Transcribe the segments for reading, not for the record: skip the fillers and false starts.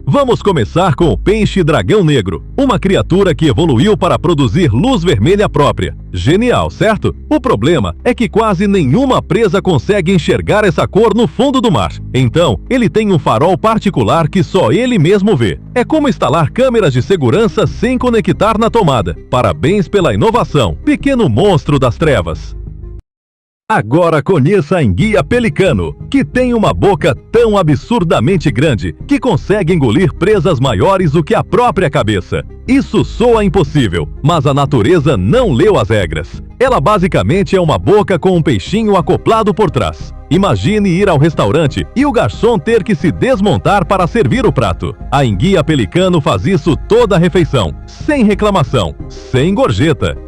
Vamos começar com o peixe dragão negro, uma criatura que evoluiu para produzir luz vermelha própria. Genial, certo? O problema é que quase nenhuma presa consegue enxergar essa cor no fundo do mar. Então, ele tem um farol particular que só ele mesmo vê. É como instalar câmeras de segurança sem conectar na tomada. Parabéns pela inovação, pequeno monstro das trevas. Agora conheça a enguia pelicano, que tem uma boca tão absurdamente grande que consegue engolir presas maiores do que a própria cabeça. Isso soa impossível, mas a natureza não leu as regras. Ela basicamente é uma boca com um peixinho acoplado por trás. Imagine ir ao restaurante e o garçom ter que se desmontar para servir o prato. A enguia pelicano faz isso toda a refeição, sem reclamação, sem gorjeta.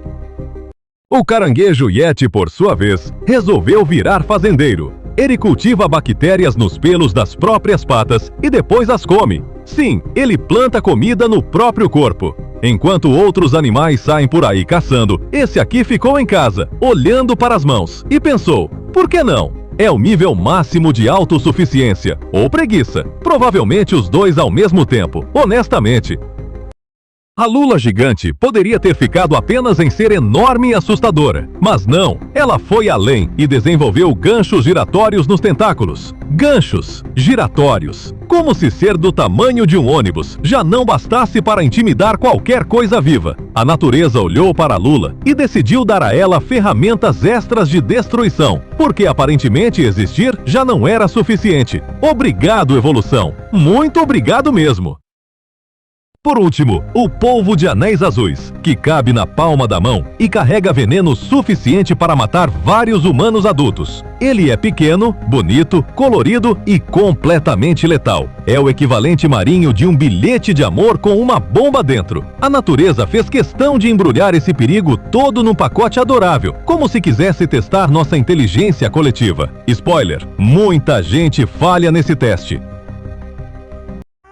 O caranguejo Yeti, por sua vez, resolveu virar fazendeiro. Ele cultiva bactérias nos pelos das próprias patas e depois as come. Sim, ele planta comida no próprio corpo. Enquanto outros animais saem por aí caçando, esse aqui ficou em casa, olhando para as mãos, e pensou, por que não? É o nível máximo de autossuficiência, ou preguiça. Provavelmente os dois ao mesmo tempo, honestamente. A lula gigante poderia ter ficado apenas em ser enorme e assustadora, mas não, ela foi além e desenvolveu ganchos giratórios nos tentáculos. Ganchos giratórios, como se ser do tamanho de um ônibus já não bastasse para intimidar qualquer coisa viva. A natureza olhou para a lula e decidiu dar a ela ferramentas extras de destruição, porque aparentemente existir já não era suficiente. Obrigado, evolução. Muito obrigado mesmo. Por último, o polvo de anéis azuis, que cabe na palma da mão e carrega veneno suficiente para matar vários humanos adultos. Ele é pequeno, bonito, colorido e completamente letal. É o equivalente marinho de um bilhete de amor com uma bomba dentro. A natureza fez questão de embrulhar esse perigo todo num pacote adorável, como se quisesse testar nossa inteligência coletiva. Spoiler, muita gente falha nesse teste.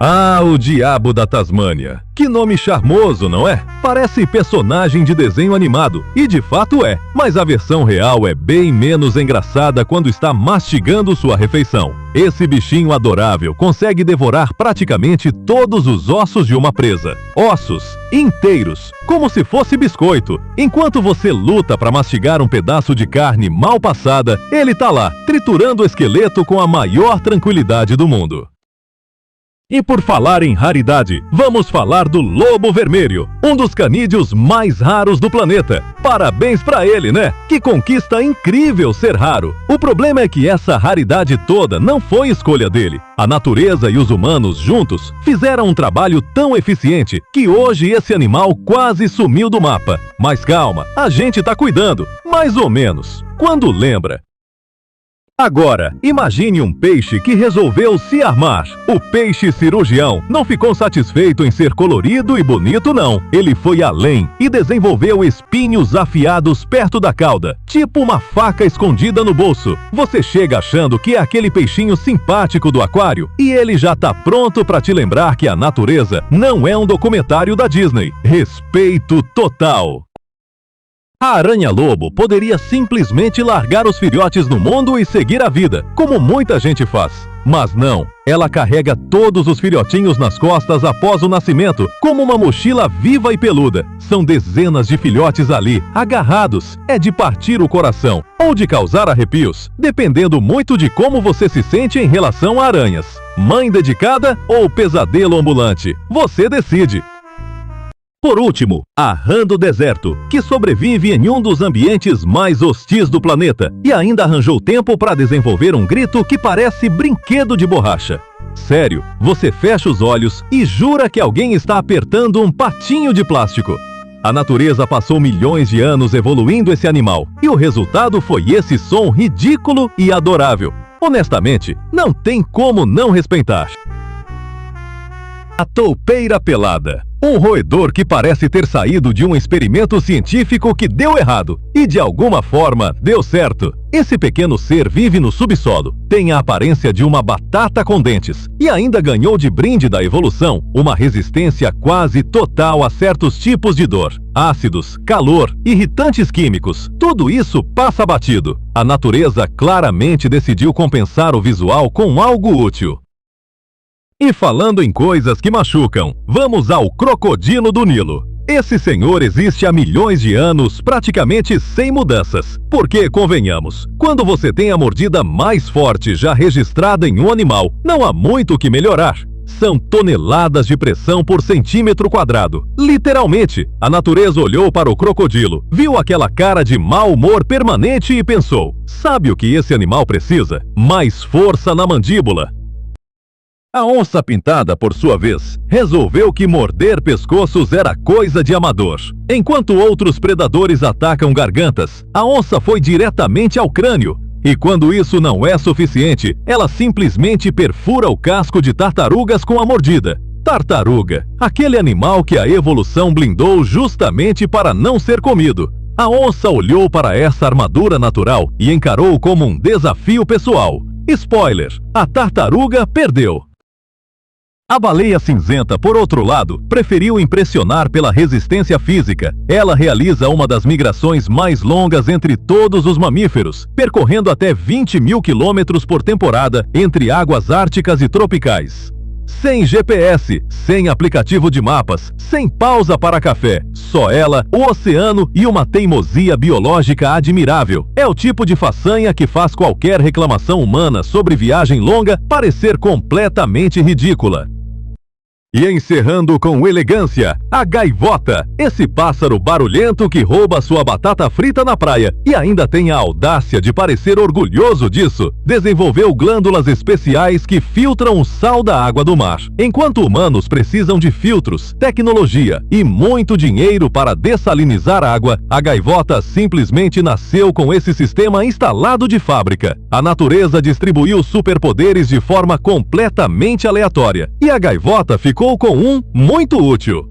Ah, o diabo da Tasmânia. Que nome charmoso, não é? Parece personagem de desenho animado, e de fato é, mas a versão real é bem menos engraçada quando está mastigando sua refeição. Esse bichinho adorável consegue devorar praticamente todos os ossos de uma presa. Ossos inteiros, como se fosse biscoito. Enquanto você luta para mastigar um pedaço de carne mal passada, ele tá lá, triturando o esqueleto com a maior tranquilidade do mundo. E por falar em raridade, vamos falar do lobo vermelho, um dos canídeos mais raros do planeta. Parabéns pra ele, né? Que conquista incrível ser raro. O problema é que essa raridade toda não foi escolha dele. A natureza e os humanos juntos fizeram um trabalho tão eficiente que hoje esse animal quase sumiu do mapa. Mas calma, a gente tá cuidando, mais ou menos, quando lembra. Agora, imagine um peixe que resolveu se armar. O peixe cirurgião não ficou satisfeito em ser colorido e bonito, não. Ele foi além e desenvolveu espinhos afiados perto da cauda, tipo uma faca escondida no bolso. Você chega achando que é aquele peixinho simpático do aquário e ele já tá pronto para te lembrar que a natureza não é um documentário da Disney. Respeito total. A aranha-lobo poderia simplesmente largar os filhotes no mundo e seguir a vida, como muita gente faz. Mas não, ela carrega todos os filhotinhos nas costas após o nascimento, como uma mochila viva e peluda. São dezenas de filhotes ali, agarrados. É de partir o coração, ou de causar arrepios, dependendo muito de como você se sente em relação a aranhas. Mãe dedicada ou pesadelo ambulante? Você decide. Por último, a rã do deserto, que sobrevive em um dos ambientes mais hostis do planeta e ainda arranjou tempo para desenvolver um grito que parece brinquedo de borracha. Sério, você fecha os olhos e jura que alguém está apertando um patinho de plástico. A natureza passou milhões de anos evoluindo esse animal e o resultado foi esse som ridículo e adorável. Honestamente, não tem como não respeitar. A toupeira pelada. Um roedor que parece ter saído de um experimento científico que deu errado e de alguma forma deu certo. Esse pequeno ser vive no subsolo, tem a aparência de uma batata com dentes e ainda ganhou de brinde da evolução uma resistência quase total a certos tipos de dor. Ácidos, calor, irritantes químicos, tudo isso passa batido. A natureza claramente decidiu compensar o visual com algo útil. E falando em coisas que machucam, vamos ao crocodilo do Nilo. Esse senhor existe há milhões de anos, praticamente sem mudanças. Porque, convenhamos, quando você tem a mordida mais forte já registrada em um animal, não há muito o que melhorar. São toneladas de pressão por centímetro quadrado. Literalmente, a natureza olhou para o crocodilo, viu aquela cara de mau humor permanente e pensou: sabe o que esse animal precisa? Mais força na mandíbula. A onça pintada, por sua vez, resolveu que morder pescoços era coisa de amador. Enquanto outros predadores atacam gargantas, a onça foi diretamente ao crânio. E quando isso não é suficiente, ela simplesmente perfura o casco de tartarugas com a mordida. Tartaruga, aquele animal que a evolução blindou justamente para não ser comido. A onça olhou para essa armadura natural e encarou como um desafio pessoal. Spoiler: a tartaruga perdeu. A baleia cinzenta, por outro lado, preferiu impressionar pela resistência física. Ela realiza uma das migrações mais longas entre todos os mamíferos, percorrendo até 20 mil quilômetros por temporada entre águas árticas e tropicais. Sem GPS, sem aplicativo de mapas, sem pausa para café, só ela, o oceano e uma teimosia biológica admirável. É o tipo de façanha que faz qualquer reclamação humana sobre viagem longa parecer completamente ridícula. E encerrando com elegância, a gaivota, esse pássaro barulhento que rouba sua batata frita na praia e ainda tem a audácia de parecer orgulhoso disso, desenvolveu glândulas especiais que filtram o sal da água do mar. Enquanto humanos precisam de filtros, tecnologia e muito dinheiro para dessalinizar água, a gaivota simplesmente nasceu com esse sistema instalado de fábrica. A natureza distribuiu superpoderes de forma completamente aleatória, e a gaivota ficou com um muito útil.